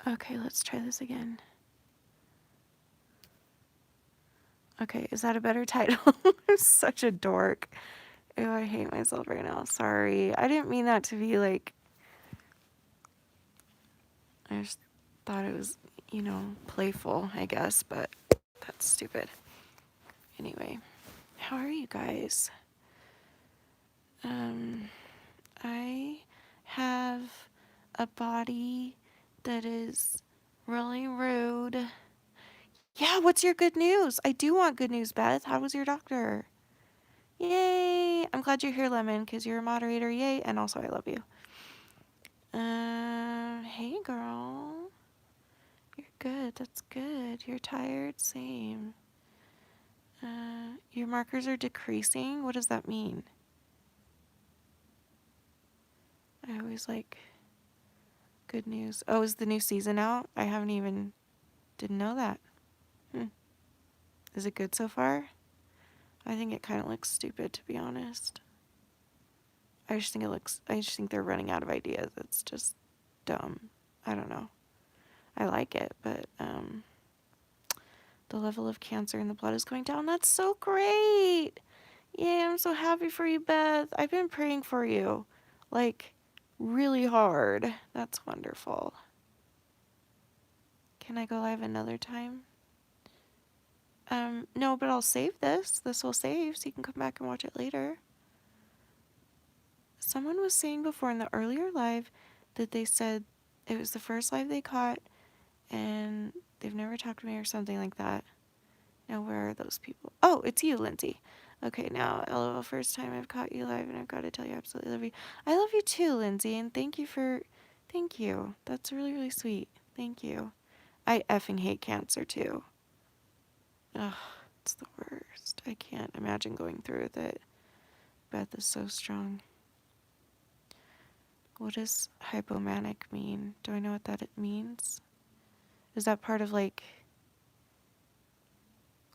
Okay, let's try this again. Okay, is that a better title? I'm such a dork. Ew, I hate myself right now. Sorry. I didn't mean that to be like, I just thought it was, playful, I guess, but that's stupid. Anyway, how are you guys? I have a body that is really rude. Yeah, what's your good news? I do want good news, Beth. How was your doctor? Yay! I'm glad you're here, Lemon, because you're a moderator. Yay! And also, I love you. Hey, girl. You're good. That's good. You're tired? Same. Your markers are decreasing? What does that mean? I always like good news. Oh, is the new season out? I didn't know that. Is it good so far? I think it kind of looks stupid, to be honest. I just think they're running out of ideas. It's just dumb. I don't know. I like it, but, the level of cancer in the blood is going down. That's so great. Yeah, I'm so happy for you, Beth. I've been praying for you, like, really hard. That's wonderful. Can I go live another time? No, but I'll save this. This will save, so you can come back and watch it later. Someone was saying before in the earlier live that they said it was the first live they caught, and they've never talked to me or something like that. Now, where are those people? Oh, it's you, Lindsay. Okay, now, LOL, first time I've caught you live, and I've got to tell you, I absolutely love you. I love you too, Lindsay, and thank you. That's really, really sweet. Thank you. I effing hate cancer too. Ugh, it's the worst. I can't imagine going through with it. Beth is so strong. What does hypomanic mean? Do I know what that means? Is that part of, like,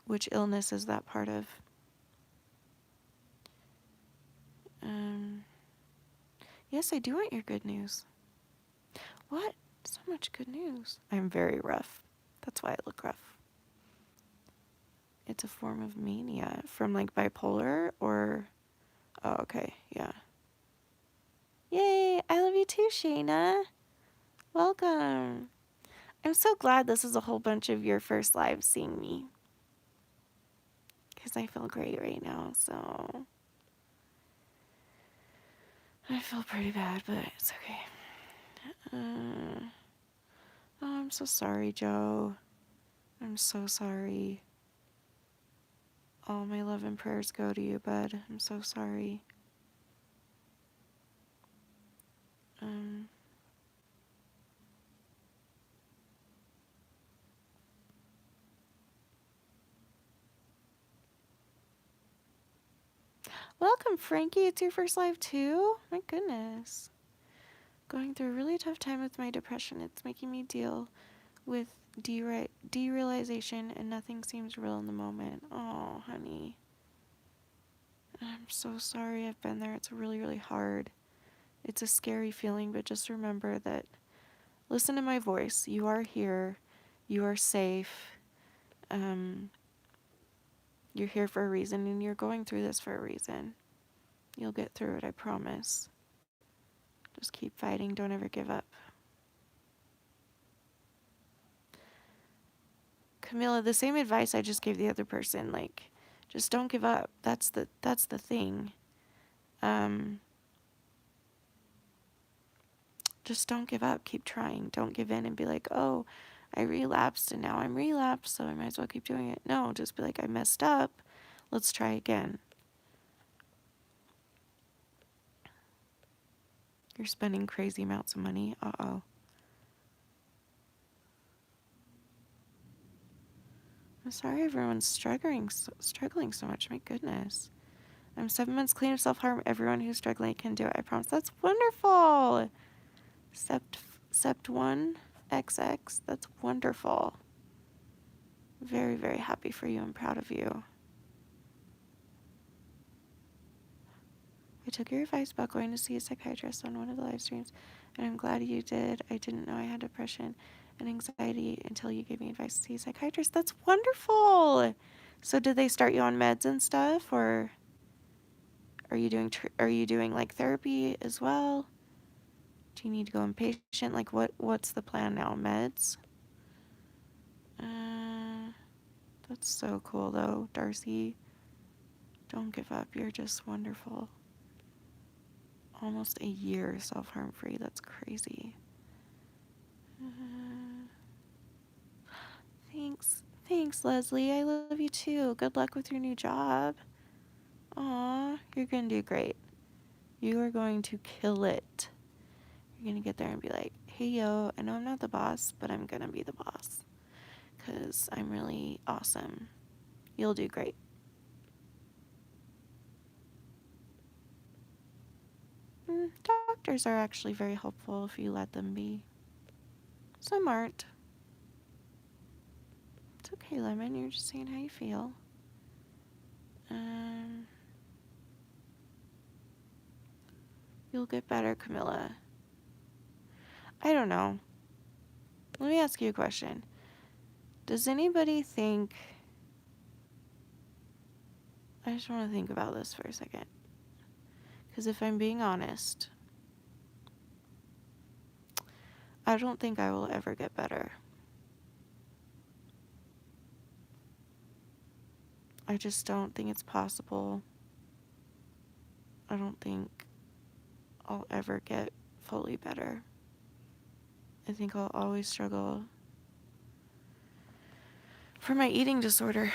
which illness is that part of? Yes, I do want your good news. What? So much good news. I'm very rough. That's why I look rough. It's a form of mania from, like, bipolar or... Oh, okay, yeah. Yay! I love you too, Shayna. Welcome. I'm so glad this is a whole bunch of your first lives seeing me. Because I feel great right now, so... I feel pretty bad, but it's okay. Oh, I'm so sorry, Joe. I'm so sorry. All my love and prayers go to you, bud. I'm so sorry. Welcome, Frankie. It's your first live, too? My goodness. Going through a really tough time with my depression. It's making me deal with derealization, and nothing seems real in the moment. Oh, honey. I'm so sorry. I've been there. It's really, really hard. It's a scary feeling, but just remember that listen to my voice. You are here. You are safe. You're here for a reason, and you're going through this for a reason. You'll get through it, I promise. Just keep fighting. Don't ever give up. Camilla, the same advice I just gave the other person, like, just don't give up. That's the thing. Just don't give up. Keep trying. Don't give in and be like, oh, I relapsed and now I'm relapsed, so I might as well keep doing it. No, just be like, I messed up. Let's try again. You're spending crazy amounts of money. Uh-oh. I'm sorry everyone's struggling so much. My goodness. I'm 7 months clean of self-harm. Everyone who's struggling can do it. I promise. That's wonderful. Sept1 XX. That's wonderful. Very, very happy for you and proud of you. I took your advice about going to see a psychiatrist on one of the live streams, and I'm glad you did. I didn't know I had depression, and anxiety until you gave me advice to see a psychiatrist. That's wonderful. So did they start you on meds and stuff, or are you doing like therapy as well? Do you need to go inpatient? Like what's the plan now? Meds? Uh, that's so cool though, Darcy. Don't give up. You're just wonderful. Almost a year self-harm free. That's crazy. Thanks. Thanks, Leslie. I love you too. Good luck with your new job. Aw, you're gonna do great. You are going to kill it. You're gonna get there and be like, hey yo, I know I'm not the boss, but I'm gonna be the boss. 'Cause I'm really awesome. You'll do great. Doctors are actually very helpful if you let them be. Some aren't. It's okay, Lemon. You're just saying how you feel. You'll get better, Camilla. I don't know. Let me ask you a question. Does anybody think... I just want to think about this for a second. Because if I'm being honest, I don't think I will ever get better. I just don't think it's possible. I don't think I'll ever get fully better. I think I'll always struggle for my eating disorder.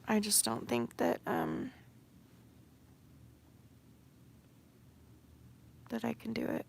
I just don't think that that I can do it.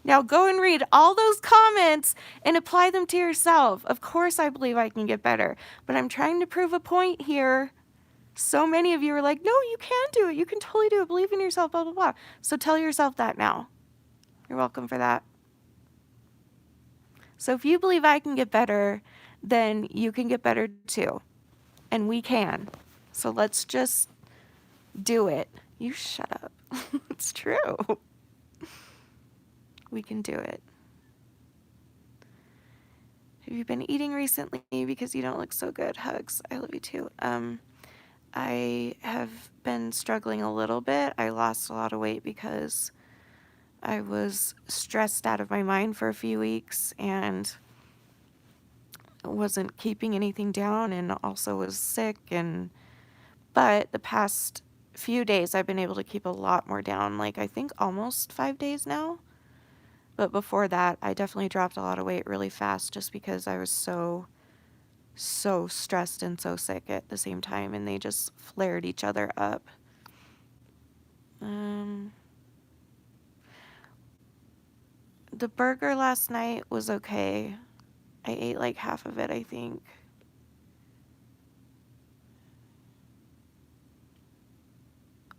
Now go and read all those comments and apply them to yourself. Of course I believe I can get better, but I'm trying to prove a point here. So many of you are like, no, you can do it. You can totally do it. Believe in yourself, blah, blah, blah. So tell yourself that now. You're welcome for that. So if you believe I can get better, then you can get better too. And we can. So let's just do it. You shut up. It's true. We can do it. Have you been eating recently? Because you don't look so good. Hugs. I love you too. I have been struggling a little bit. I lost a lot of weight because I was stressed out of my mind for a few weeks and wasn't keeping anything down, and also was sick. But the past few days I've been able to keep a lot more down, like I think almost 5 days now. But before that, I definitely dropped a lot of weight really fast just because I was so stressed and so sick at the same time, and they just flared each other up. The burger last night was okay. I ate like half of it, I think.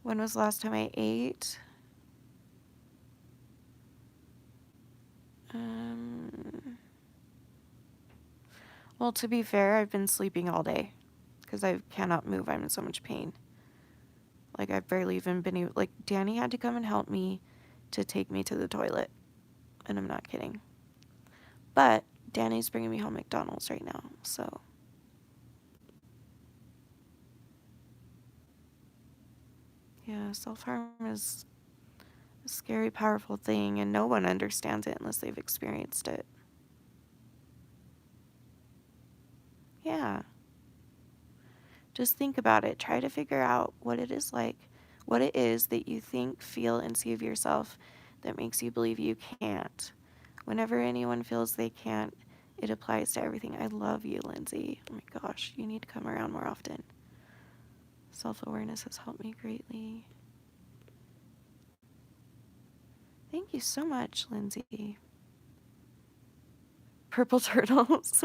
When was the last time I ate? Well, to be fair, I've been sleeping all day because I cannot move. I'm in so much pain. Like, I've barely even been able, like, Danny had to come and help me to take me to the toilet. And I'm not kidding. But Danny's bringing me home McDonald's right now, so. Yeah, self-harm is a scary, powerful thing, and no one understands it unless they've experienced it. Yeah. Just think about it. Try to figure out what it is like, what it is that you think, feel, and see of yourself that makes you believe you can't. Whenever anyone feels they can't, it applies to everything. I love you, Lindsay. Oh my gosh, you need to come around more often. Self-awareness has helped me greatly. Thank you so much, Lindsay. Purple turtles.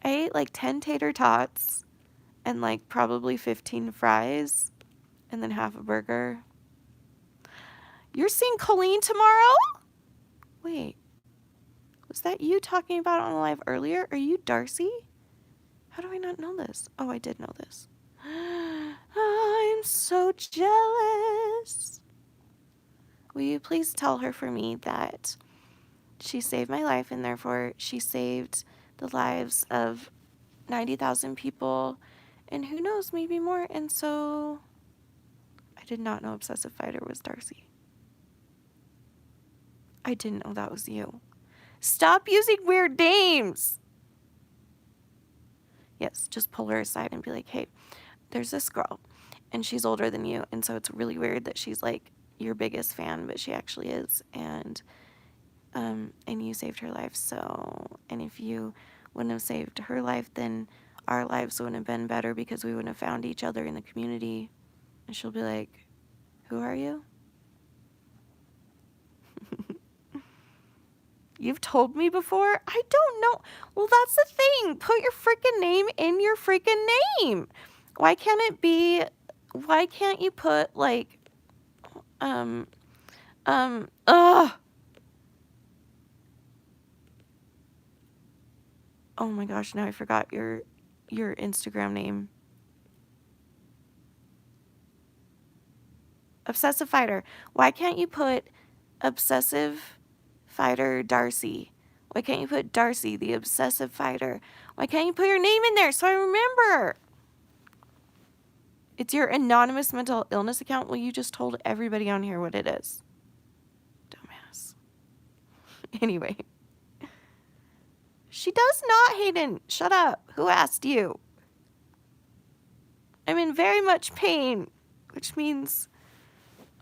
I ate like 10 tater tots and like probably 15 fries and then half a burger. You're seeing Colleen tomorrow? Wait. Was that you talking about it on the live earlier? Are you Darcy? How do I not know this? Oh, I did know this. I'm so jealous. Will you please tell her for me that she saved my life and therefore she saved the lives of 90,000 people and who knows, maybe more. And so I did not know Obsessive Fighter was Darcy. I didn't know that was you. Stop using weird names. Yes, just pull her aside and be like, hey, there's this girl and she's older than you. And so it's really weird that she's like your biggest fan, but she actually is. And you saved her life. So, and if you wouldn't have saved her life, then our lives wouldn't have been better because we wouldn't have found each other in the community. And she'll be like, who are you? You've told me before? I don't know. Well, that's the thing. Put your freaking name in your freaking name. Why can't you put like, ugh. Oh my gosh, now I forgot your Instagram name. Obsessive Fighter. Why can't you put Obsessive Fighter Darcy? Why can't you put Darcy, the Obsessive Fighter? Why can't you put your name in there so I remember? It's your anonymous mental illness account. Well, you just told everybody on here what it is. Dumbass. Anyway. She does not, Hayden. Shut up. Who asked you? I'm in very much pain, which means...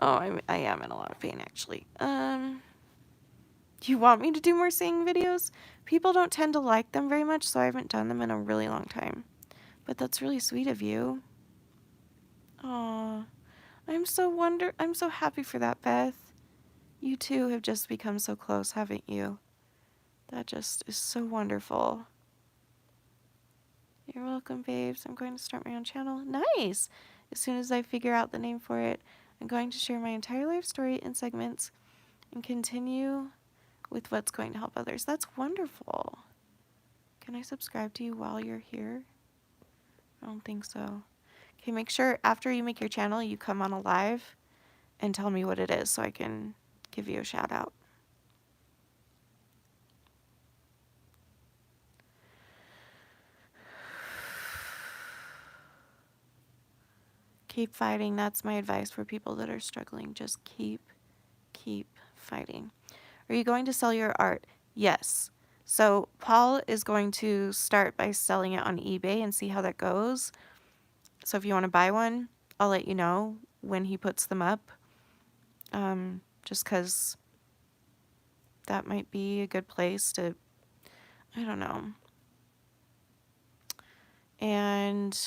Oh, I am in a lot of pain, actually. Do you want me to do more singing videos? People don't tend to like them very much, so I haven't done them in a really long time. But that's really sweet of you. Aw. I'm so happy for that, Beth. You two have just become so close, haven't you? That just is so wonderful. You're welcome, babes. I'm going to start my own channel. Nice! As soon as I figure out the name for it, I'm going to share my entire life story in segments and continue with what's going to help others. That's wonderful. Can I subscribe to you while you're here? I don't think so. Okay, make sure after you make your channel, you come on a live and tell me what it is so I can give you a shout out. Keep fighting. That's my advice for people that are struggling. Just keep fighting. Are you going to sell your art? Yes. So Paul is going to start by selling it on eBay and see how that goes. So if you want to buy one, I'll let you know when he puts them up. Just because that might be a good place to, I don't know. And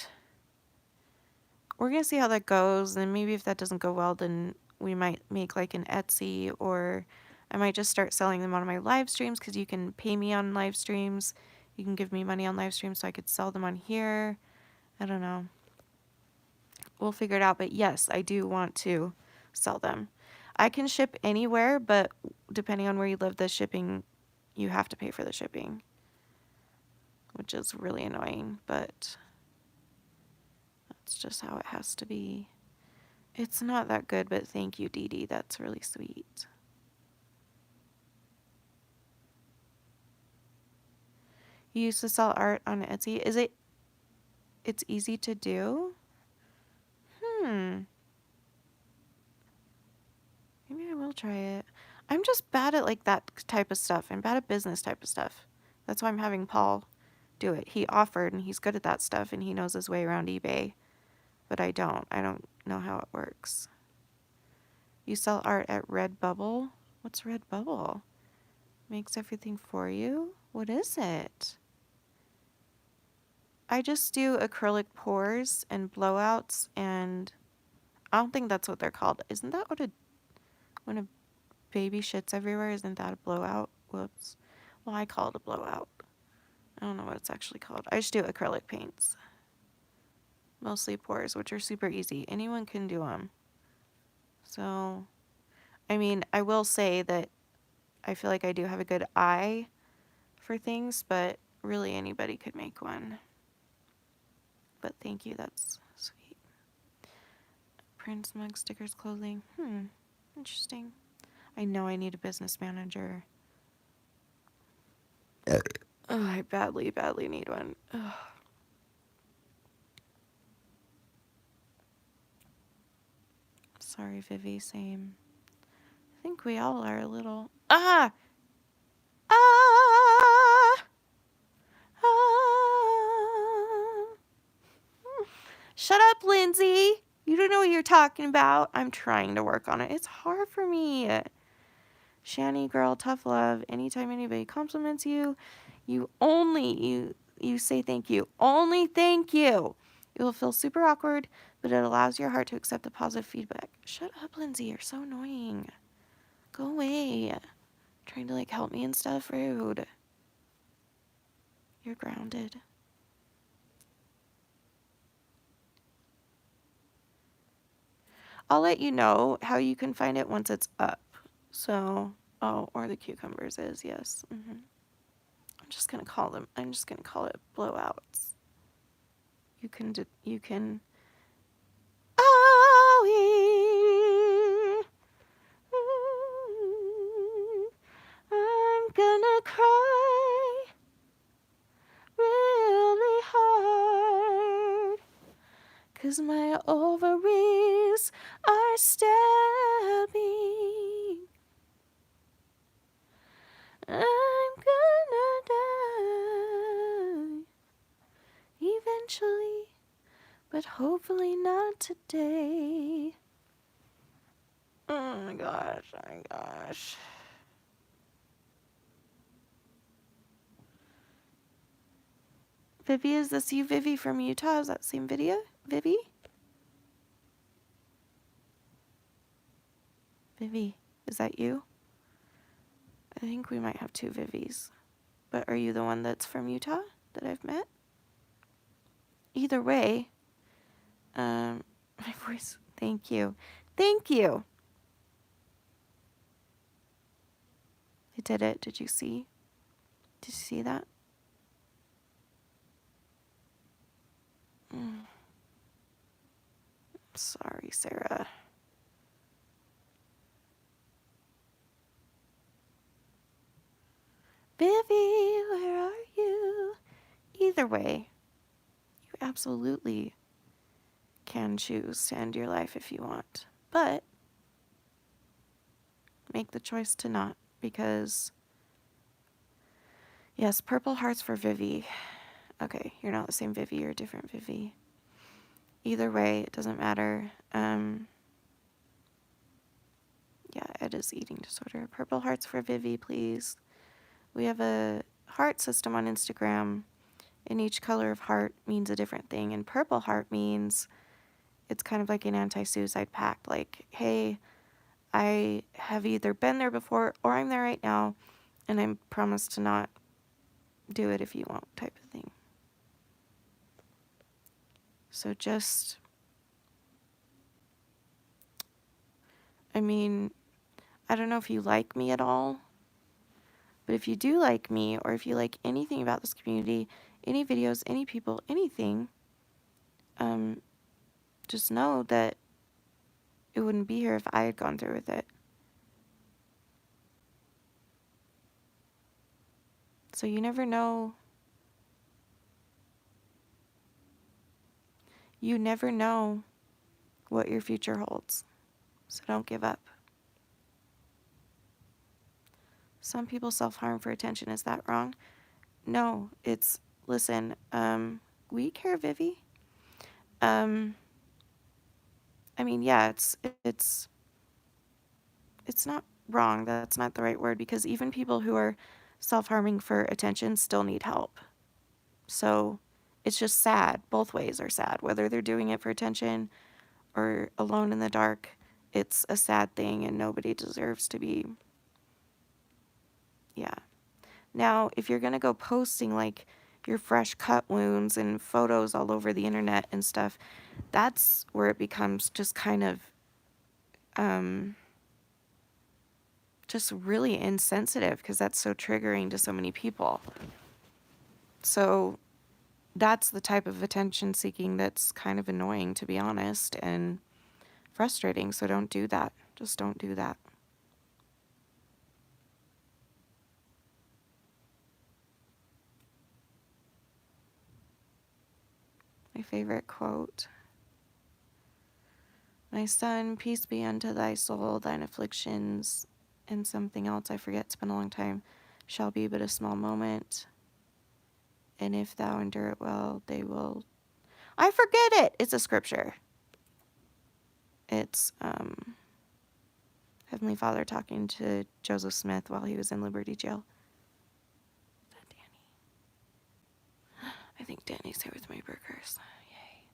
we're going to see how that goes. And maybe if that doesn't go well, then we might make like an Etsy, or I might just start selling them on my live streams because you can pay me on live streams. You can give me money on live streams so I could sell them on here. I don't know. We'll figure it out. But yes, I do want to sell them. I can ship anywhere, but depending on where you live, the shipping, you have to pay for the shipping, which is really annoying, but that's just how it has to be. It's not that good, but thank you, Dee Dee. That's really sweet. You used to sell art on Etsy. It's easy to do? Maybe I will try it. I'm just bad at like that type of stuff. I'm bad at business type of stuff. That's why I'm having Paul do it. He offered and he's good at that stuff and he knows his way around eBay. But I don't. I don't know how it works. You sell art at Redbubble? What's Redbubble? Makes everything for you? What is it? I just do acrylic pores and blowouts, and I don't think that's what they're called. Isn't that what when a baby shits everywhere? Isn't that a blowout? Whoops. Well, I call it a blowout. I don't know what it's actually called. I just do acrylic paints. Mostly pores, which are super easy. Anyone can do them. So, I mean, I will say that I feel like I do have a good eye for things, but really anybody could make one. But thank you, that's sweet. Prints, mugs, stickers, clothing. Interesting. I know I need a business manager. Oh, I badly, badly need one. Ugh. Sorry, Vivi, same. I think we all are a little. Ah! Ah! Ah! Shut up, Lindsay! You don't know what you're talking about. I'm trying to work on it. It's hard for me. Shanny, girl, tough love. Anytime anybody compliments you, you say thank you. Only thank you. It will feel super awkward, but it allows your heart to accept the positive feedback. Shut up, Lindsay. You're so annoying. Go away. Trying to help me and stuff. Rude. You're grounded. I'll let you know how you can find it once it's up. So, or the cucumbers is, yes. I'm just gonna call it blowouts. You can. Oh, I'm gonna cry really hard, 'cause my ovaries are stabbing. I'm gonna die eventually, but hopefully not today. Oh my gosh, oh my gosh. Vivi, is this you, Vivi from Utah? Is that the same video? Vivi? Vivi, is that you? I think we might have two Vivis. But are you the one that's from Utah that I've met? Either way, my voice, thank you. Thank you. I did it. Did you see? Did you see that? Sorry, Sarah. Vivi, where are you? Either way, you absolutely can choose to end your life if you want. But make the choice to not, because yes, purple hearts for Vivi. Okay, you're not the same Vivi, you're a different Vivi. Either way, it doesn't matter. Yeah, Ed is eating disorder. Purple hearts for Vivi, please. We have a heart system on Instagram, and each color of heart means a different thing. And purple heart means it's kind of like an anti-suicide pact. Like, hey, I have either been there before or I'm there right now, and I promise to not do it if you won't, type of thing. So just, I mean, I don't know if you like me at all, but if you do like me, or if you like anything about this community, any videos, any people, anything, just know that it wouldn't be here if I had gone through with it. So you never know. You never know what your future holds. So don't give up. Some people self-harm for attention. Is that wrong? No, it's, listen, we care, Vivi. I mean, yeah, it's not wrong. That's not the right word, because even people who are self-harming for attention still need help. So It's just sad. Both ways are sad. Whether they're doing it for attention or alone in the dark, it's a sad thing and nobody deserves to be. Yeah. Now, if you're going to go posting like your fresh cut wounds and photos all over the internet and stuff, that's where it becomes just kind of just really insensitive because that's so triggering to so many people. So that's the type of attention seeking that's kind of annoying, to be honest, and frustrating. So don't do that. Just don't do that. My favorite quote. My son, peace be unto thy soul, thine afflictions, and something else I forget, it's been a long time, shall be but a small moment. And if thou endure it well, they will. I forget it. It's a scripture. It's Heavenly Father talking to Joseph Smith while he was in Liberty Jail. Is that Danny? I think Danny's here with my burgers. Yay.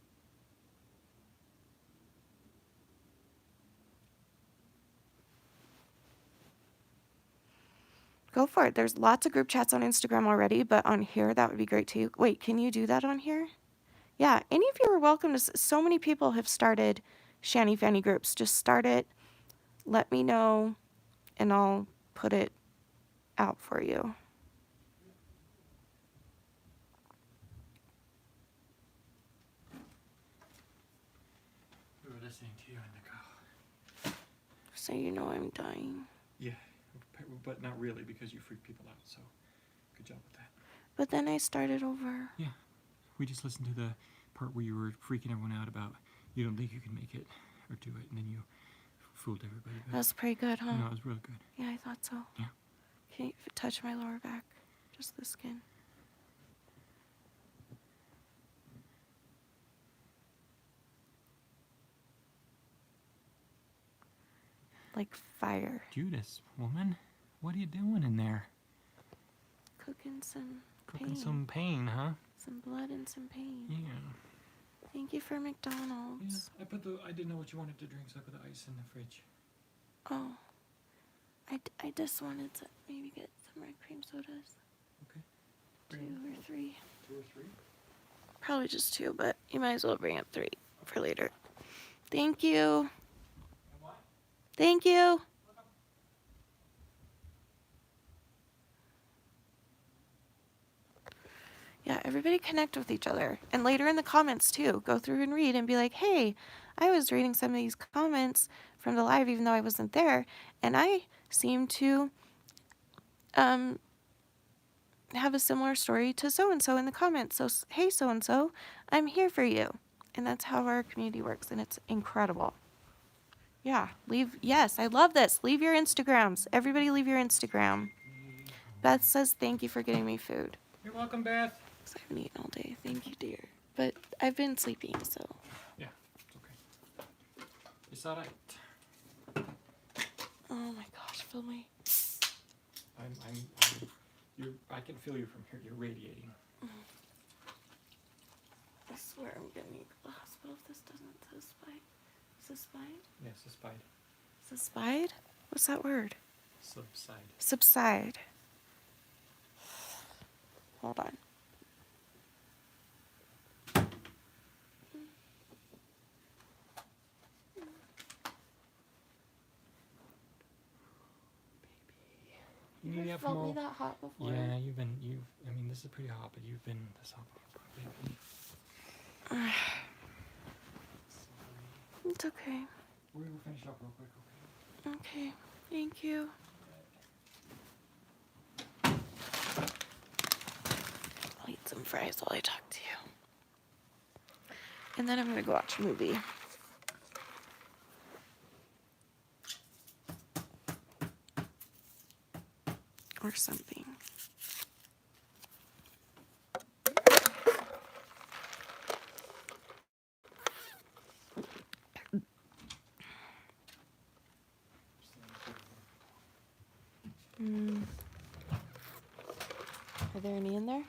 Go for it. There's lots of group chats on Instagram already, but on here, that would be great too. Wait, can you do that on here? Yeah, any of you are welcome to. So many people have started Shanny Fanny groups. Just start it. Let me know, and I'll put it out for you. We were listening to you in the car. So you know I'm dying. Yeah, but not really because you freak people out, so good job with that. But then I started over. Yeah, we just listened to the part where you were freaking everyone out about you don't think you can make it or do it, and then you fooled everybody. That was pretty good, huh? No, it was really good. Yeah, I thought so. Yeah. Can you touch my lower back? Just the skin. Like fire. Judas, woman, what are you doing in there? Cooking some Cooking pain. some pain, huh? Some blood and some pain. Yeah. Thank you for McDonald's. Yeah, I didn't know what you wanted to drink, so I put the ice in the fridge. Oh. I just wanted to maybe get some red cream sodas. Okay. 2 or 3. 2 or 3? Probably just 2, but you might as well bring up 3 for later. Thank you. Thank you. Yeah, everybody connect with each other. And later in the comments, too. Go through and read and be like, hey, I was reading some of these comments from the live even though I wasn't there. And I seem to have a similar story to so-and-so in the comments. So, hey, so-and-so, I'm here for you. And that's how our community works. And it's incredible. Yeah, yes, I love this. Leave your Instagrams. Everybody leave your Instagram. Beth says, thank you for getting me food. You're welcome, Beth. Because I haven't eaten all day. Thank you, dear. But I've been sleeping, so. Yeah, it's okay. It's all right. Oh my gosh, feel my. I can feel you from here. You're radiating. I swear I'm gonna need to go to the hospital if this doesn't subside. Subside? Yes, subside. Subside? What's that word? Subside. Subside. Hold on. You need Never felt me that hot before. Yeah, I mean, this is pretty hot, but you've been this hot before, baby. It's okay. We're gonna finish up real quick, okay? Okay, thank you. I'll eat some fries while I talk to you. And then I'm gonna go watch a movie. Or something. Are there any in there?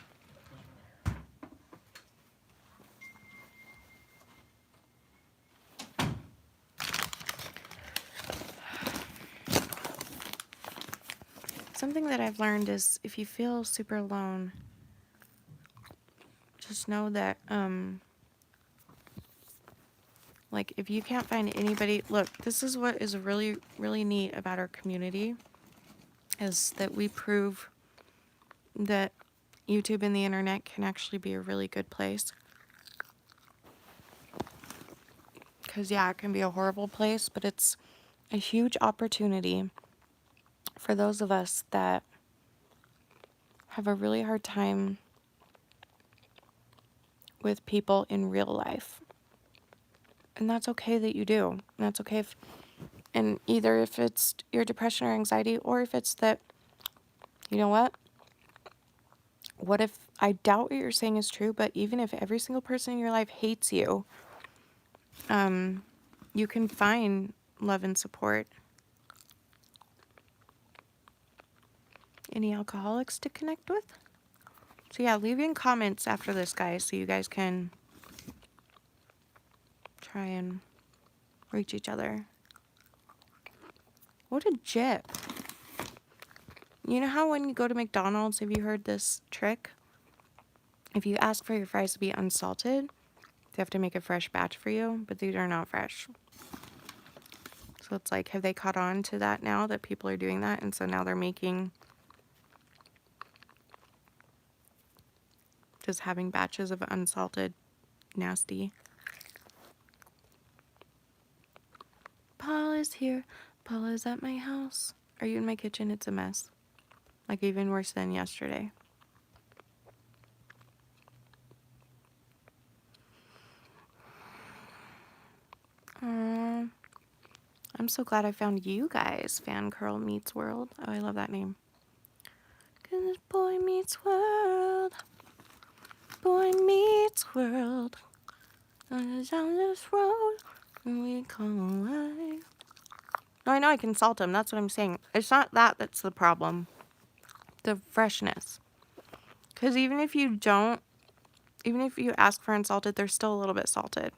one thing that I've learned is if you feel super alone, just know that, like, if you can't find anybody, look, this is what is really, really neat about our community is that we prove that YouTube and the internet can actually be a really good place. Because, yeah, it can be a horrible place, but it's a huge opportunity for those of us that have a really hard time with people in real life. And that's okay that you do. And that's okay if, and either if it's your depression or anxiety, or if it's that, you know what if, I doubt what you're saying is true, but even if every single person in your life hates you, you can find love and support. Any alcoholics to connect with? So yeah, leave in comments after this, guys, so you guys can try and reach each other. What a jip. You know how when you go to McDonald's, have you heard this trick? If you ask for your fries to be unsalted, they have to make a fresh batch for you, but these are not fresh. So it's like, have they caught on to that now that people are doing that? And so now they're making, just having batches of unsalted nasty. Paul is here. Paul is at my house. Are you in my kitchen? It's a mess. Like even worse than yesterday. I'm so glad I found you guys. Fangirl Meets World. Oh, I love that name. Goodness, boy meets world. Boy meets world. Down this road, and we come alive. No, I know I can salt them. That's what I'm saying. It's not that that's the problem. The freshness. Because even if you ask for unsalted, they're still a little bit salted.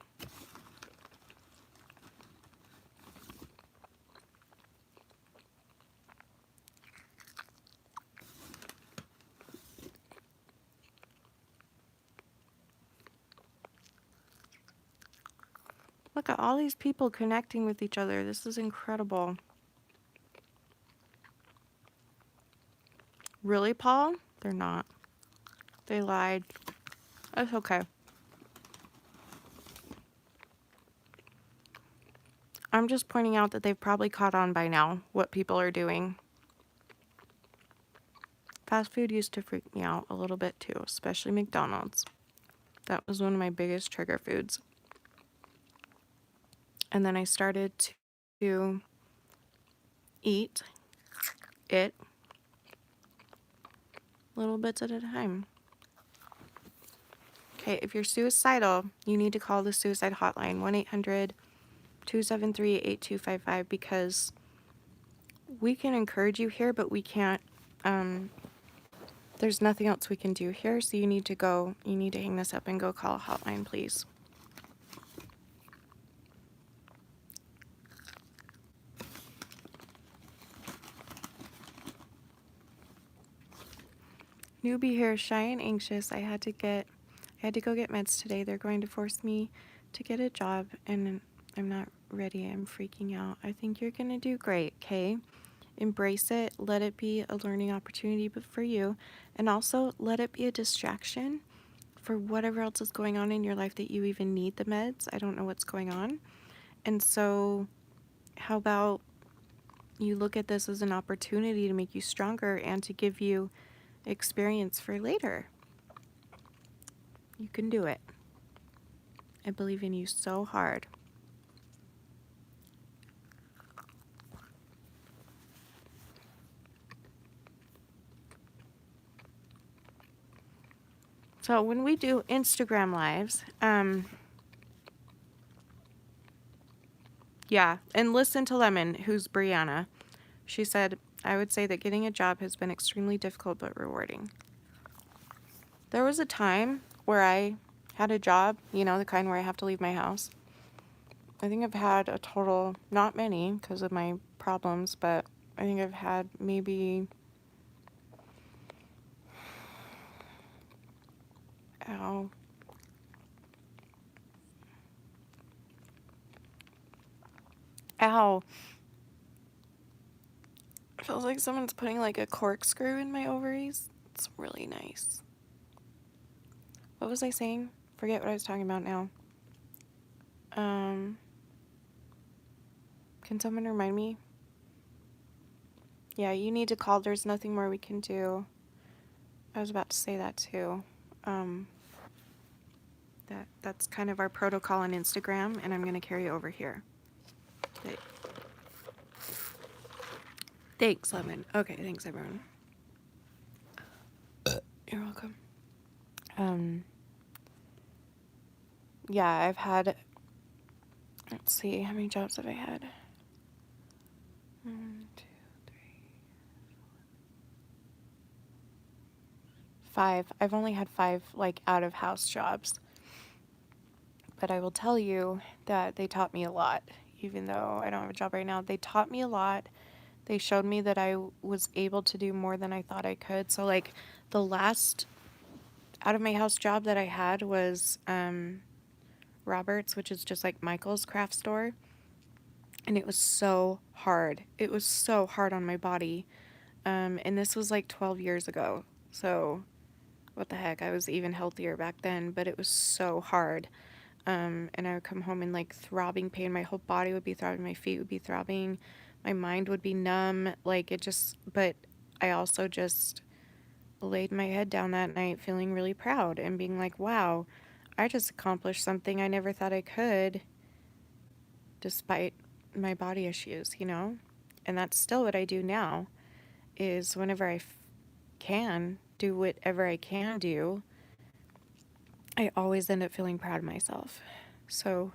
Look at all these people connecting with each other. This is incredible. Really, Paul? They're not. They lied. That's okay. I'm just pointing out that they've probably caught on by now what people are doing. Fast food used to freak me out a little bit too, especially McDonald's. That was one of my biggest trigger foods. And then I started to eat it little bits at a time. Okay, if you're suicidal, you need to call the suicide hotline, 1-800-273-8255, because we can encourage you here, but we can't, there's nothing else we can do here, so you need to hang this up and go call a hotline, please. Newbie here, shy and anxious. I had to go get meds today. They're going to force me to get a job, and I'm not ready. I'm freaking out. I think you're gonna do great, okay? Embrace it. Let it be a learning opportunity for you, and also let it be a distraction for whatever else is going on in your life that you even need the meds. I don't know what's going on. And so how about you look at this as an opportunity to make you stronger and to give you experience for later. You can do it. I believe in you so hard. So when we do Instagram lives, yeah, and listen to Lemon, who's Brianna. She said, I would say that getting a job has been extremely difficult but rewarding. There was a time where I had a job, you know, the kind where I have to leave my house. I think I've had a total, not many because of my problems, but I think I've had maybe Ow. Ow. It feels like someone's putting like a corkscrew in my ovaries. It's really nice. What was I saying? Forget what I was talking about now. Can someone remind me? Yeah, you need to call. There's nothing more we can do. I was about to say that too. That's kind of our protocol on Instagram, and I'm gonna carry over here. Okay. Thanks, Lemon. Okay, thanks everyone. You're welcome. Yeah, I've had. Let's see, how many jobs have I had? 1, 2, 3, 5. I've only had 5 like out of house jobs. But I will tell you that they taught me a lot. Even though I don't have a job right now, they taught me a lot. They showed me that I was able to do more than I thought I could. So like the last out of my house job that I had was Robert's, which is just like Michael's craft store. And it was so hard. It was so hard on my body. And this was like 12 years ago. So what the heck? I was even healthier back then, but it was so hard. And I would come home in like throbbing pain. My whole body would be throbbing. My feet would be throbbing. My mind would be numb. Like it just, but I also just laid my head down that night feeling really proud and being like, wow, I just accomplished something I never thought I could despite my body issues, you know? And that's still what I do now is whenever I can do whatever I can do, I always end up feeling proud of myself. So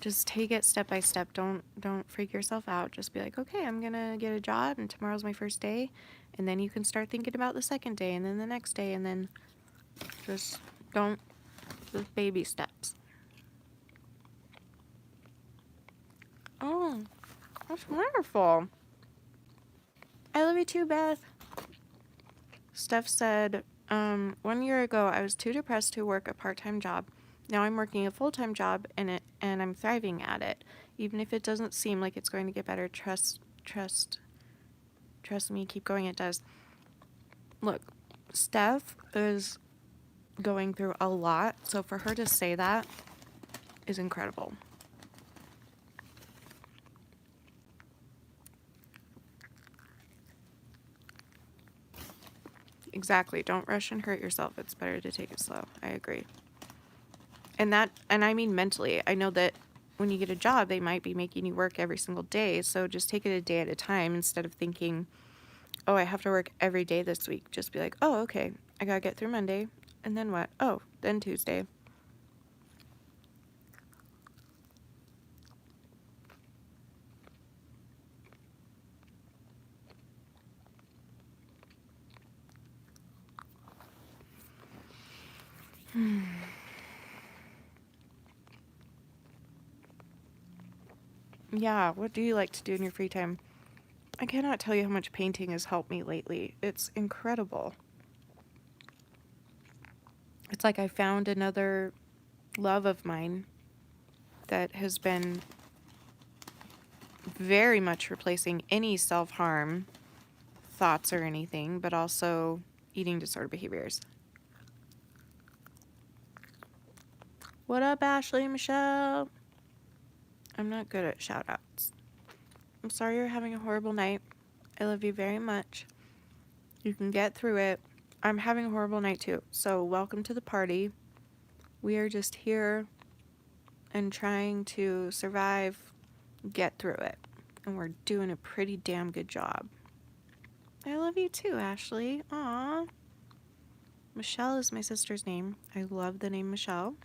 just take it step by step. Don't freak yourself out. Just be like, okay, I'm gonna get a job and tomorrow's my first day, and then you can start thinking about the second day and then the next day, and then just don't just baby steps. Oh, that's wonderful. I love you too, Beth. Steph said, 1 year ago I was too depressed to work a part-time job. Now I'm working a full-time job and I'm thriving at it. Even if it doesn't seem like it's going to get better, trust me, keep going, it does. Look, Steph is going through a lot, so for her to say that is incredible. Exactly. Don't rush and hurt yourself. It's better to take it slow. I agree. And I mean mentally. I know that when you get a job, they might be making you work every single day, so just take it a day at a time instead of thinking, "Oh, I have to work every day this week." Just be like, "Oh, okay. I got to get through Monday, and then what? Oh, then Tuesday." Yeah, what do you like to do in your free time? I cannot tell you how much painting has helped me lately. It's incredible. It's like I found another love of mine that has been very much replacing any self-harm thoughts or anything, but also eating disorder behaviors. What up, Ashley and Michelle? I'm not good at shout outs. I'm sorry you're having a horrible night. I love you very much. You can get through it. I'm having a horrible night too. So, welcome to the party. We are just here and trying to survive, get through it. And we're doing a pretty damn good job. I love you too, Ashley. Aw. Michelle is my sister's name. I love the name Michelle.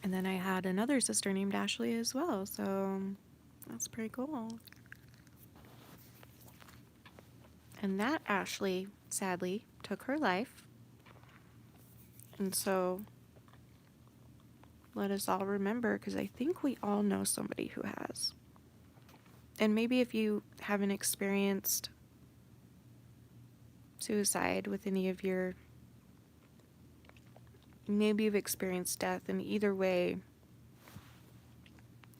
And then I had another sister named Ashley as well, so that's pretty cool. And that Ashley, sadly, took her life. And so let us all remember, because I think we all know somebody who has. And maybe if you haven't experienced suicide with any of your maybe you've experienced death, and either way,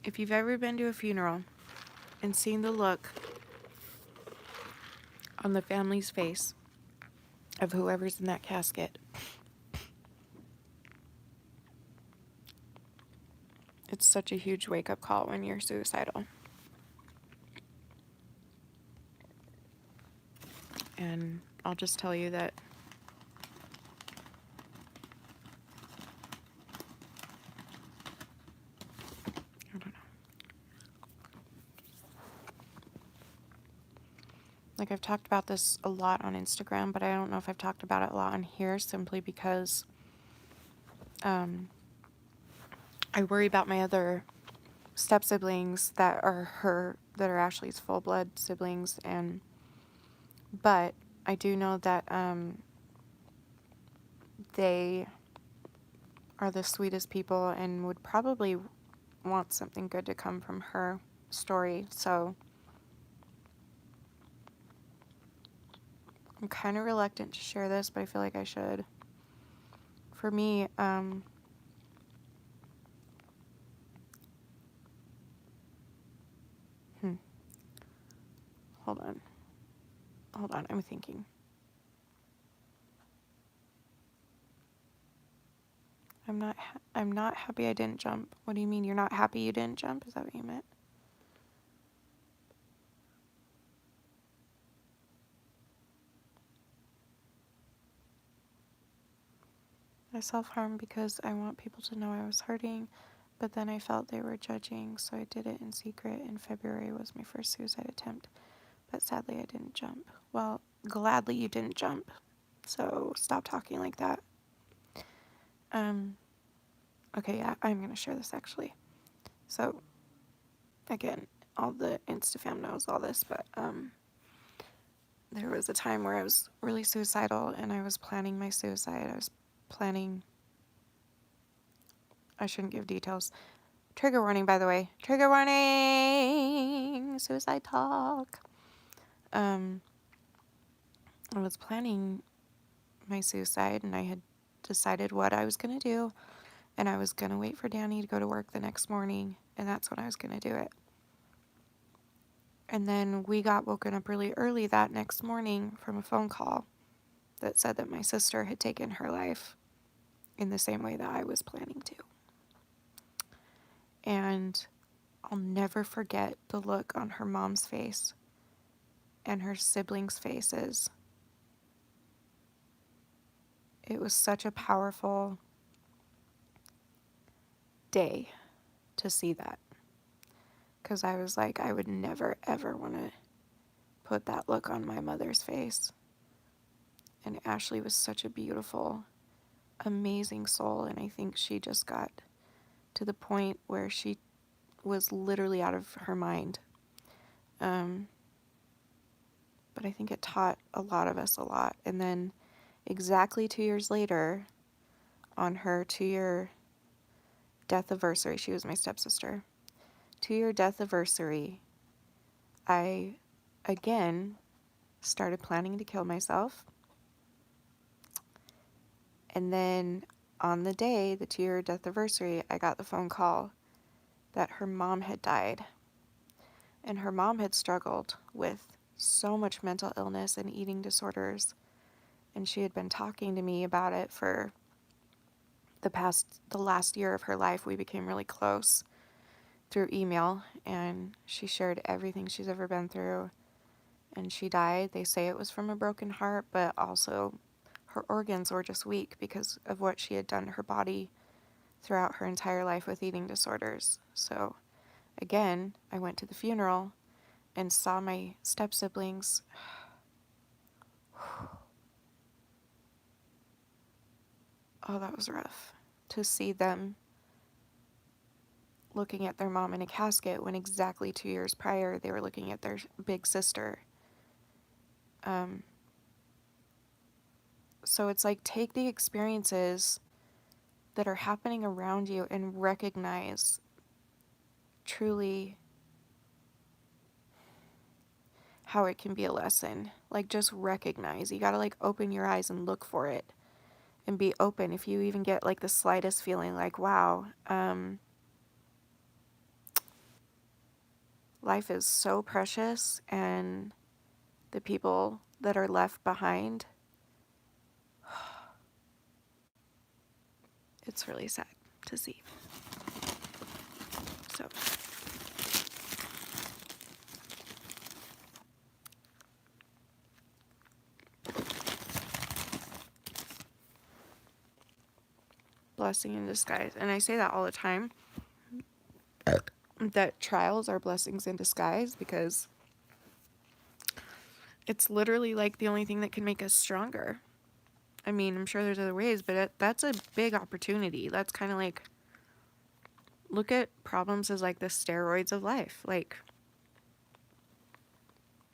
if you've ever been to a funeral and seen the look on the family's face of whoever's in that casket, it's such a huge wake-up call when you're suicidal. And I'll just tell you that I don't know. Like, I've talked about this a lot on Instagram, but I don't know if I've talked about it a lot on here, simply because I worry about my other step siblings that are Ashley's full blood siblings, but I do know that they are the sweetest people and would probably want something good to come from her story. So I'm kind of reluctant to share this, but I feel like I should. For me, hold on. I'm thinking. I'm not happy I didn't jump. What do you mean? You're not happy you didn't jump? Is that what you meant? I self-harmed because I want people to know I was hurting, but then I felt they were judging, so I did it in secret. In February was my first suicide attempt, but sadly I didn't jump. Well, gladly you didn't jump, so stop talking like that. Okay, yeah, I'm gonna share this actually. So, again, all the InstaFam knows all this, but there was a time where I was really suicidal and I was planning my suicide. I was planning, I shouldn't give details. Trigger warning, by the way. Trigger warning! Suicide talk. I was planning my suicide and I had decided what I was going to do, and I was going to wait for Danny to go to work the next morning, and that's when I was going to do it. And then we got woken up really early that next morning from a phone call that said that my sister had taken her life in the same way that I was planning to. And I'll never forget the look on her mom's face and her siblings' faces. It was such a powerful day to see that. Because I was like, I would never, ever want to put that look on my mother's face. And Ashley was such a beautiful, amazing soul. And I think she just got to the point where she was literally out of her mind. But I think it taught a lot of us a lot. And then exactly 2 years later, on her 2-year death anniversary, she was my stepsister. 2-year death anniversary, I again started planning to kill myself. And then on the day, the 2-year death anniversary, I got the phone call that her mom had died. And her mom had struggled with so much mental illness and eating disorders. And she had been talking to me about it for the last year of her life. We became really close through email, and she shared everything she's ever been through. And she died. They say it was from a broken heart, but also her organs were just weak because of what she had done to her body throughout her entire life with eating disorders. So, again, I went to the funeral and saw my step siblings. Oh, that was rough. To see them looking at their mom in a casket when exactly 2 years prior they were looking at their big sister. So it's like, take the experiences that are happening around you and recognize truly how it can be a lesson. Like, just recognize. You gotta, like, open your eyes and look for it and be open. If you even get like the slightest feeling like, wow, life is so precious, and the people that are left behind, it's really sad to see. So, blessing in disguise. And I say that all the time, that trials are blessings in disguise, because it's literally like the only thing that can make us stronger. I mean, I'm sure there's other ways, but that's a big opportunity. That's kind of like, look at problems as like the steroids of life. Like,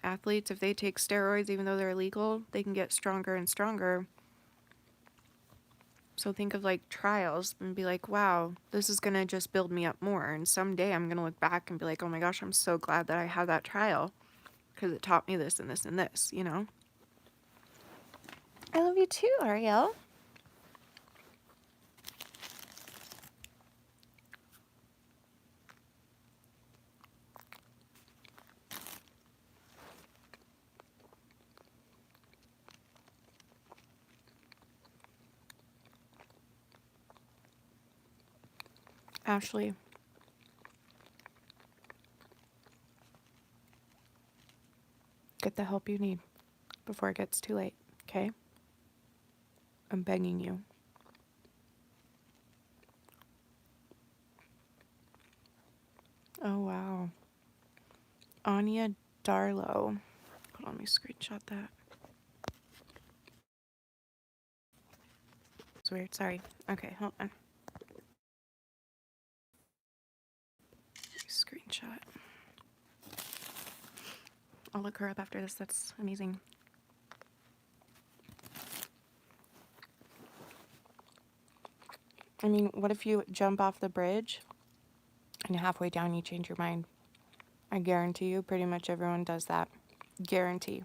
athletes, if they take steroids, even though they're illegal, they can get stronger and stronger. So think of like trials and be like, wow, this is going to just build me up more. And someday I'm going to look back and be like, oh my gosh, I'm so glad that I had that trial, because it taught me this and this and this, you know? I love you too, Ariel. Ashley, get the help you need before it gets too late, okay? I'm begging you. Oh, wow. Anya Darlow. Hold on, let me screenshot that. It's weird, sorry. Okay, hold on. Screenshot. I'll look her up after this. That's amazing. I mean, what if you jump off the bridge and halfway down you change your mind? I guarantee you pretty much everyone does that. Guarantee.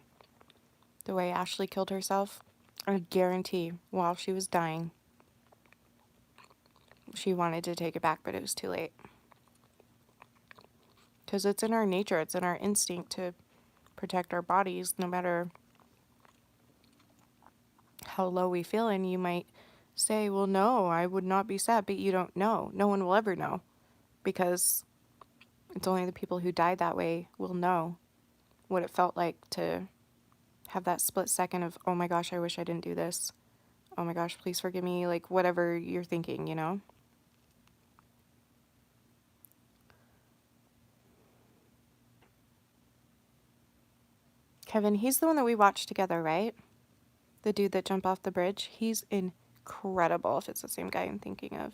The way Ashley killed herself, I guarantee while she was dying, she wanted to take it back, but it was too late. Because it's in our nature, it's in our instinct to protect our bodies, no matter how low we feel. And you might say, well, no, I would not be sad, but you don't know. No one will ever know, because it's only the people who died that way will know what it felt like to have that split second of, oh my gosh, I wish I didn't do this. Oh my gosh, please forgive me. Like, whatever you're thinking, you know? Kevin, he's the one that we watched together, right? The dude that jumped off the bridge. He's incredible, if it's the same guy I'm thinking of.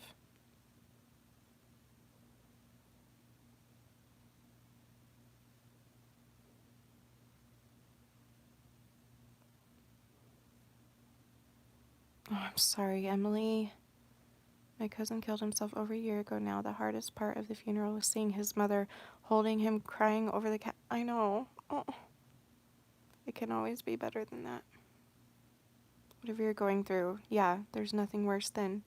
Oh, I'm sorry, Emily. My cousin killed himself over a year ago now. The hardest part of the funeral was seeing his mother holding him, crying over the cat. I know. Oh, it can always be better than that. Whatever you're going through, yeah, there's nothing worse than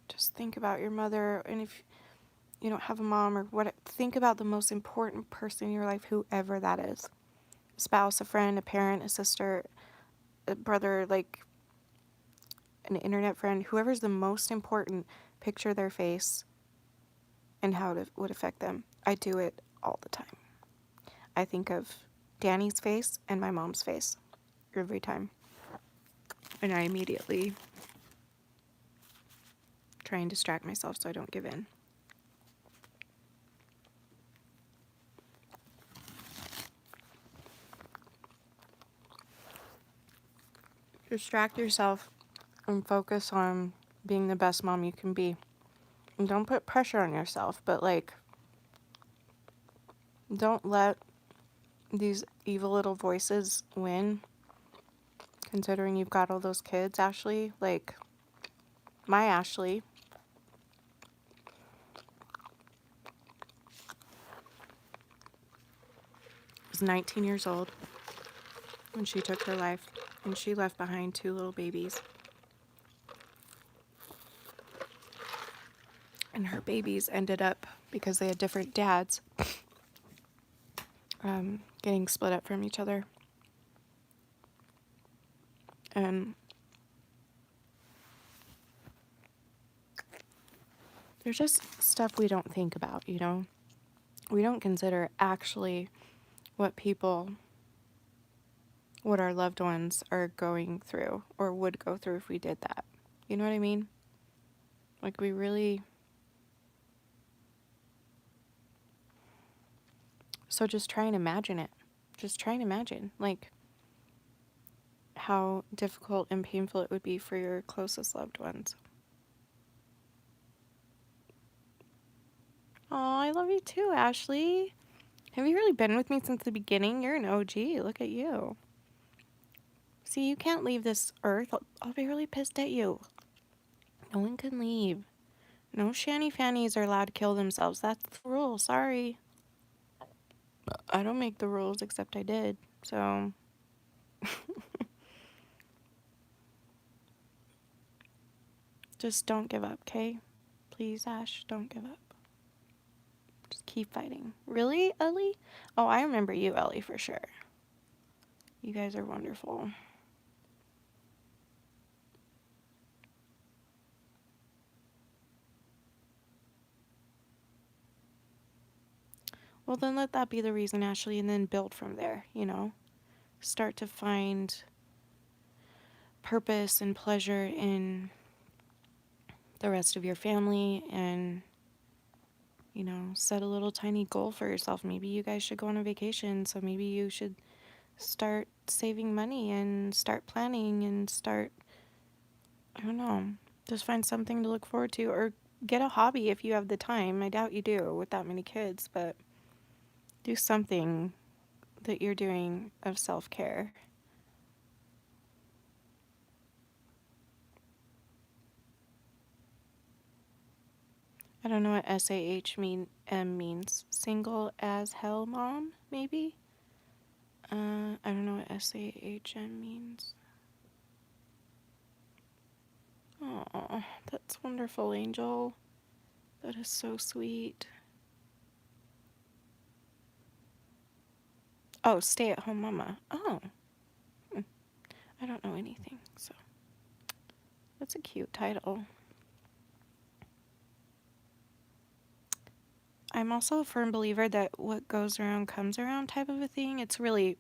just think about your mother. And if you don't have a mom or what, think about the most important person in your life, whoever that is. A spouse, a friend, a parent, a sister, a brother, like an internet friend, whoever's the most important. Picture their face and how it would affect them. I do it all the time. I think of Danny's face and my mom's face every time. And I immediately try and distract myself so I don't give in. Distract yourself and focus on being the best mom you can be. And don't put pressure on yourself, but like, don't let these evil little voices win. Considering you've got all those kids, Ashley, like my Ashley was 19 years old when she took her life. and she left behind 2 little babies. And her babies ended up, because they had different dads, getting split up from each other. And there's just stuff we don't think about, you know? We don't consider actually what people, what our loved ones are going through or would go through if we did that. You know what I mean? Like, we really. So just try and imagine it. Just try and imagine, like, how difficult and painful it would be for your closest loved ones. Oh, I love you too, Ashley. Have you really been with me since the beginning? You're an OG. Look at you. See, you can't leave this earth. I'll be really pissed at you. No one can leave. No Shanny Fannies are allowed to kill themselves. That's the rule. Sorry. I don't make the rules, except I did. So. Just don't give up, okay? Please, Ash, don't give up. Just keep fighting. Really, Ellie? Oh, I remember you, Ellie, for sure. You guys are wonderful. Well, then let that be the reason, Ashley, and then build from there, you know? Start to find purpose and pleasure in the rest of your family and, you know, set a little tiny goal for yourself. Maybe you guys should go on a vacation, so maybe you should start saving money and start planning and start, I don't know, just find something to look forward to or get a hobby if you have the time. I doubt you do with that many kids, but do something that you're doing of self-care. I don't know what means. Single as hell mom, maybe? I don't know what SAHM means. Oh, that's wonderful, Angel. That is so sweet. Oh, stay at home mama. Oh. I don't know anything, so that's a cute title. I'm also a firm believer that what goes around comes around type of a thing. It's really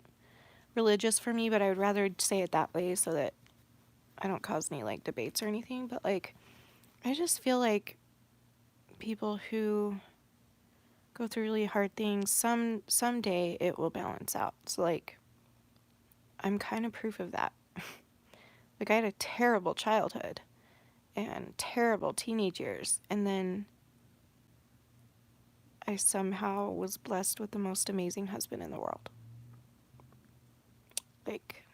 religious for me, but I would rather say it that way so that I don't cause any like debates or anything. But like, I just feel like people who go through really hard things, someday it will balance out. So like, I'm kind of proof of that. Like, I had a terrible childhood and terrible teenage years, and then I somehow was blessed with the most amazing husband in the world. Like,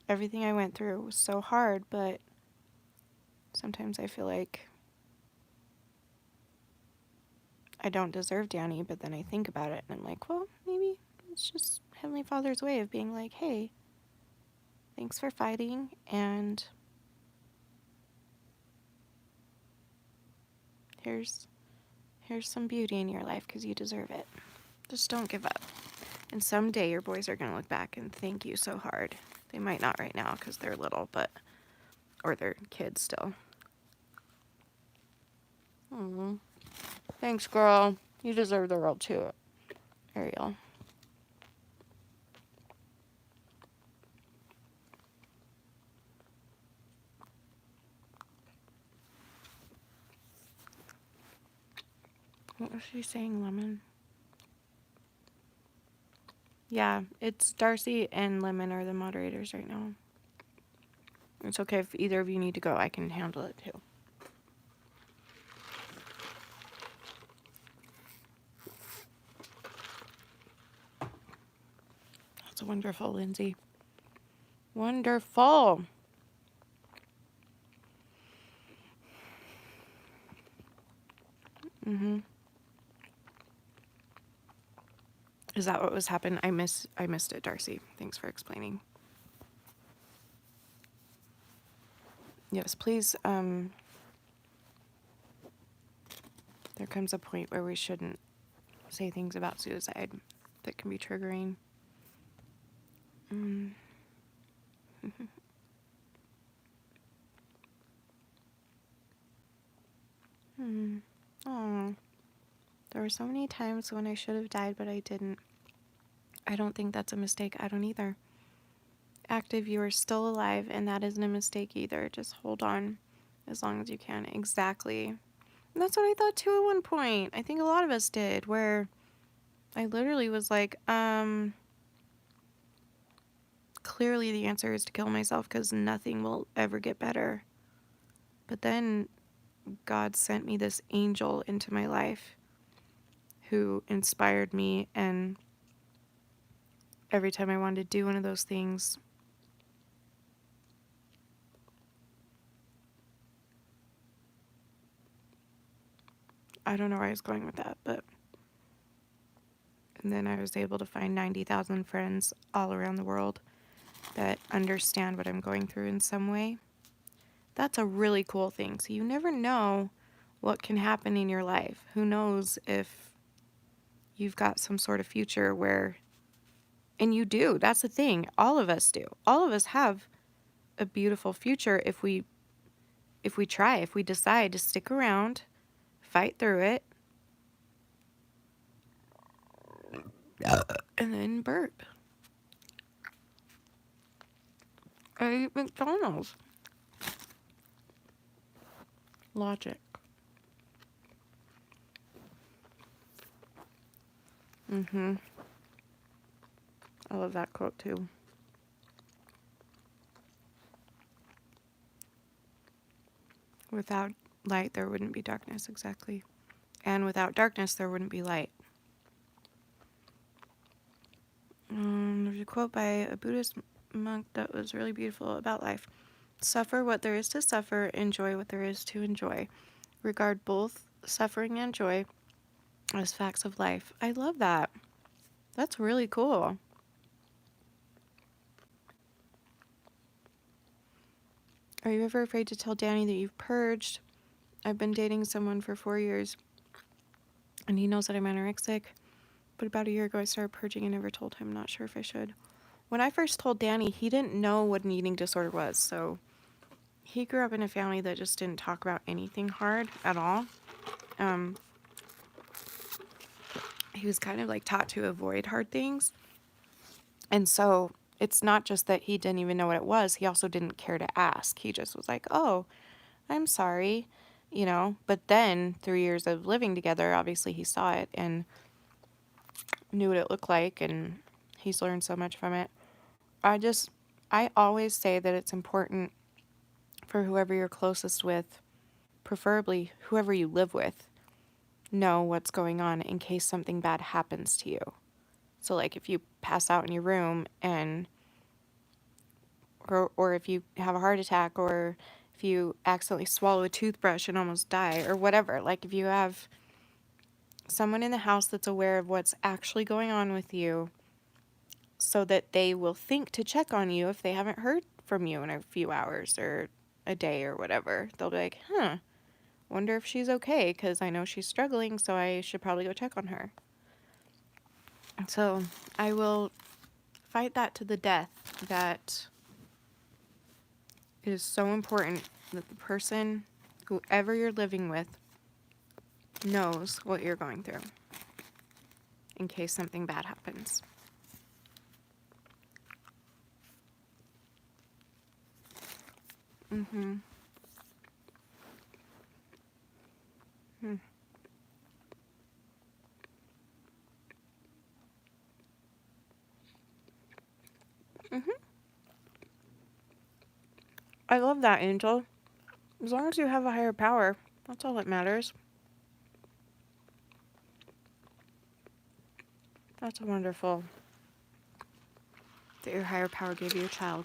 everything I went through was so hard, but sometimes I feel like I don't deserve Danny, but then I think about it and I'm like, well, maybe it's just Heavenly Father's way of being like, hey, thanks for fighting, and here's some beauty in your life because you deserve it. Just don't give up. And someday your boys are going to look back and thank you so hard. They might not right now because they're little, but, or they're kids still. Aww. Thanks, girl. You deserve the world too, Ariel. What was she saying, Lemon? Yeah, it's Darcy and Lemon are the moderators right now. It's okay if either of you need to go. I can handle it too. That's wonderful, Lindsay. Wonderful. Is that what was happening? I missed it, Darcy. Thanks for explaining. Yes, please. There comes a point where we shouldn't say things about suicide that can be triggering. Mm. Hmm. Oh, there were so many times when I should have died, but I didn't. I don't think that's a mistake. I don't either. Active, you are still alive, and that isn't a mistake either. Just hold on as long as you can. Exactly. And that's what I thought too at one point. I think a lot of us did, where I literally was like, clearly the answer is to kill myself because nothing will ever get better. But then God sent me this angel into my life who inspired me, and every time I wanted to do one of those things, I don't know where I was going with that, but and then I was able to find 90,000 friends all around the world that understand what I'm going through in some way. That's a really cool thing. So you never know what can happen in your life. Who knows if you've got some sort of future where, and you do. That's the thing. All of us do. All of us have a beautiful future if we try, if we decide to stick around, fight through it, and then burp. I eat McDonald's. Logic. Mm-hmm. I love that quote too. Without light, there wouldn't be darkness, exactly. And without darkness, there wouldn't be light. There's a quote by a Buddhist monk that was really beautiful about life. Suffer what there is to suffer, enjoy what there is to enjoy. Regard both suffering and joy as facts of life. I love that. That's really cool. Are you ever afraid to tell Danny that you've purged? I've been dating someone for 4 years, and he knows that I'm anorexic. But about a year ago, I started purging and never told him. Not sure if I should. When I first told Danny, he didn't know what an eating disorder was. So he grew up in a family that just didn't talk about anything hard at all. Um, he was kind of like taught to avoid hard things. And so it's not just that he didn't even know what it was. He also didn't care to ask. He just was like, oh, I'm sorry, you know. But then 3 years of living together, obviously he saw it and knew what it looked like. And he's learned so much from it. I always say that it's important for whoever you're closest with, preferably whoever you live with, know what's going on in case something bad happens to you. So like if you pass out in your room and or if you have a heart attack or if you accidentally swallow a toothbrush and almost die or whatever, like if you have someone in the house that's aware of what's actually going on with you so that they will think to check on you if they haven't heard from you in a few hours or a day or whatever. They'll be like, wonder if she's okay because I know she's struggling, so I should probably go check on her. So I will fight that to the death, that it is so important that the person, whoever you're living with, knows what you're going through in case something bad happens. Mm-hmm. Hmm. Mm-hmm. I love that, Angel. As long as you have a higher power, that's all that matters. That's wonderful that your higher power gave you a child.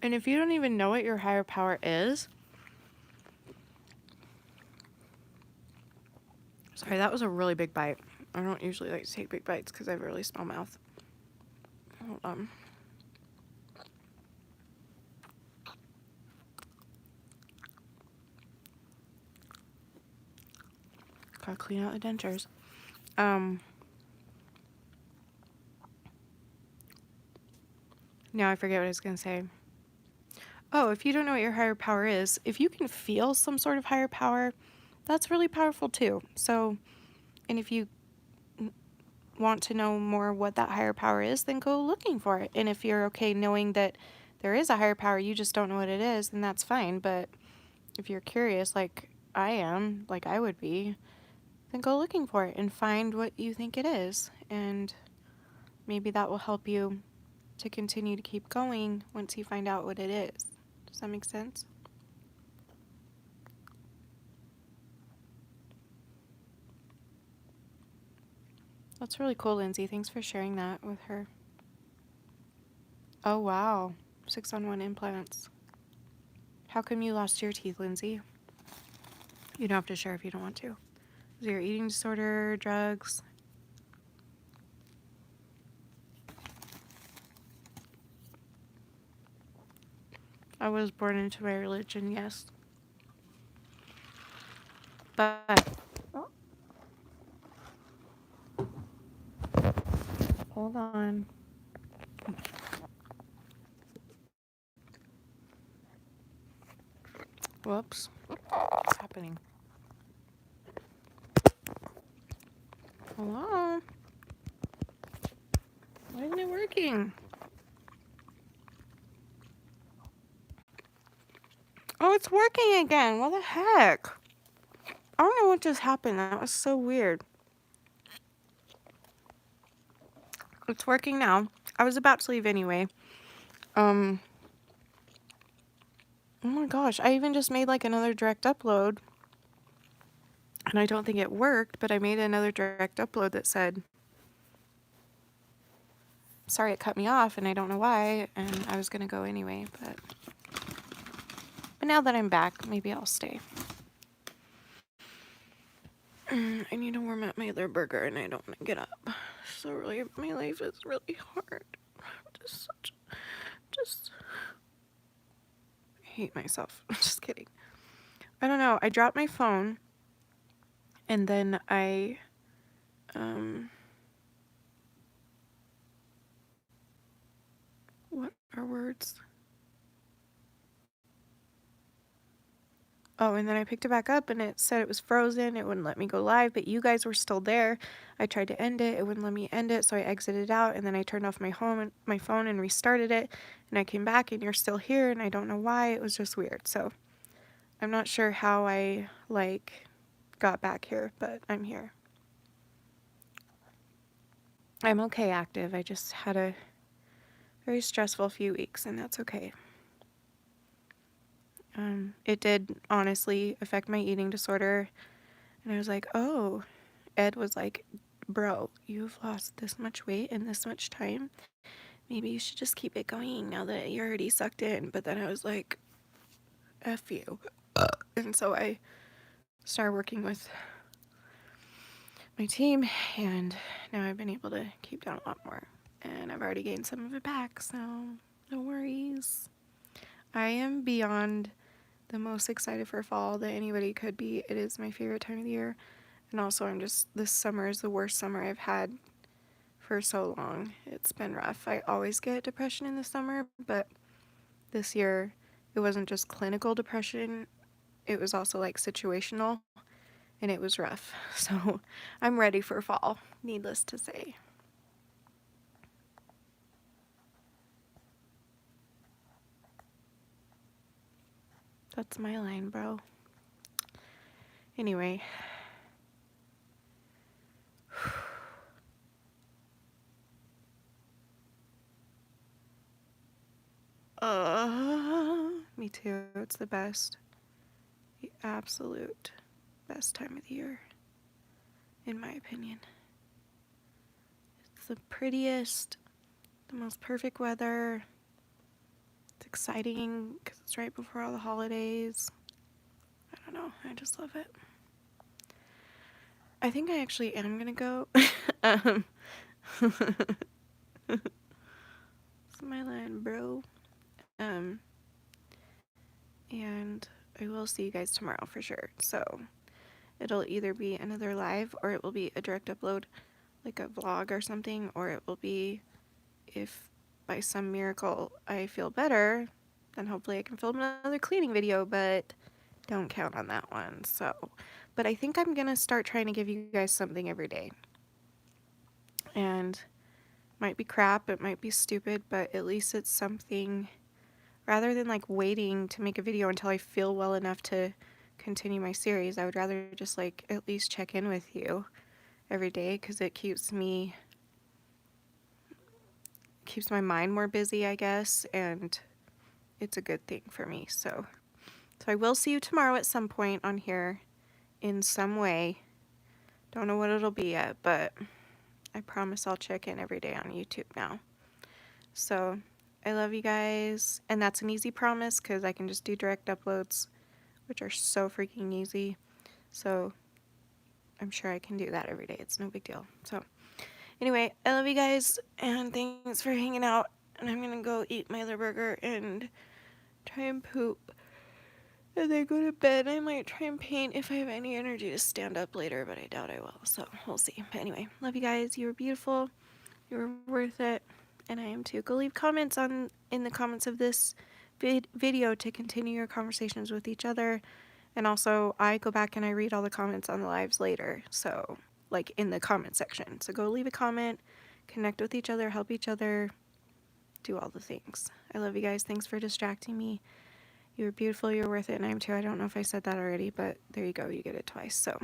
And if you don't even know what your higher power is, sorry, that was a really big bite. I don't usually like to take big bites because I have a really small mouth. Hold on. Gotta clean out the dentures. Now I forget what I was gonna say. Oh, if you don't know what your higher power is, if you can feel some sort of higher power, that's really powerful too. So, and if you want to know more what that higher power is, then go looking for it. And if you're okay knowing that there is a higher power, you just don't know what it is, then that's fine. But if you're curious, like I am, like I would be, then go looking for it and find what you think it is. And maybe that will help you to continue to keep going once you find out what it is. Does that make sense? That's really cool, Lindsay. Thanks for sharing that with her. Oh, wow. 6-on-1 implants. How come you lost your teeth, Lindsay? You don't have to share if you don't want to. Is it your eating disorder, drugs? I was born into my religion, yes. But, hold on. Whoops. What's happening? Hello? Why isn't it working? Oh, it's working again. What the heck? I don't know what just happened. That was so weird. It's working now. I was about to leave anyway. Oh my gosh, I even just made like another direct upload. And I don't think it worked, but I made another direct upload that said, sorry it cut me off and I don't know why, and I was gonna go anyway, but now that I'm back, maybe I'll stay. I need to warm up my other burger and I don't want to get up. So really, my life is really hard. Just I hate myself. I'm just kidding. I don't know. I dropped my phone and then what are words? Oh, and then I picked it back up and it said it was frozen. It wouldn't let me go live, but you guys were still there. I tried to end it. It wouldn't let me end it, so I exited out and then I turned off my phone and restarted it. And I came back and you're still here and I don't know why. It was just weird. So I'm not sure how I got back here, but I'm here. I'm okay active. I just had a very stressful few weeks and that's okay. It did honestly affect my eating disorder. And I was like, oh, Ed was like, bro, you've lost this much weight in this much time. Maybe you should just keep it going now that you're already sucked in. But then I was like, F you. And so I started working with my team, and now I've been able to keep down a lot more. And I've already gained some of it back, so no worries. I am beyond the most excited for fall that anybody could be. It is my favorite time of the year. And also, this summer is the worst summer I've had for so long. It's been rough. I always get depression in the summer, but this year it wasn't just clinical depression, it was also like situational, and it was rough. So I'm ready for fall, needless to say. That's my line, bro. Anyway. Me too. It's the best. The absolute best time of the year, in my opinion. It's the prettiest, the most perfect weather. It's exciting because it's right before all the holidays. I don't know. I just love it. I think I actually am gonna go. um, Smiling, bro. And I will see you guys tomorrow for sure. So it'll either be another live or it will be a direct upload, like a vlog or something, or it will be, if by some miracle I feel better, then hopefully I can film another cleaning video, but don't count on that one. So, but I think I'm gonna start trying to give you guys something every day. And might be crap, it might be stupid, but at least it's something, rather than like waiting to make a video until I feel well enough to continue my series. I would rather just like at least check in with you every day, because it keeps my mind more busy, I guess, and it's a good thing for me. So I will see you tomorrow at some point on here in some way. Don't know what it'll be yet, but I promise I'll check in every day on YouTube now. So I love you guys, and that's an easy promise because I can just do direct uploads, which are so freaking easy. So I'm sure I can do that every day. It's no big deal. So anyway, I love you guys, and thanks for hanging out. And I'm gonna go eat my other burger and try and poop. And then go to bed. I might try and paint if I have any energy to stand up later, but I doubt I will. So we'll see. But anyway, love you guys. You were beautiful. You were worth it. And I am too. Go leave comments in the comments of this video to continue your conversations with each other. And also, I go back and I read all the comments on the lives later. So, like in the comment section. So go leave a comment, connect with each other, help each other, do all the things. I love you guys. Thanks for distracting me. You were beautiful. You're worth it. And I'm too. I don't know if I said that already, but there you go. You get it twice. So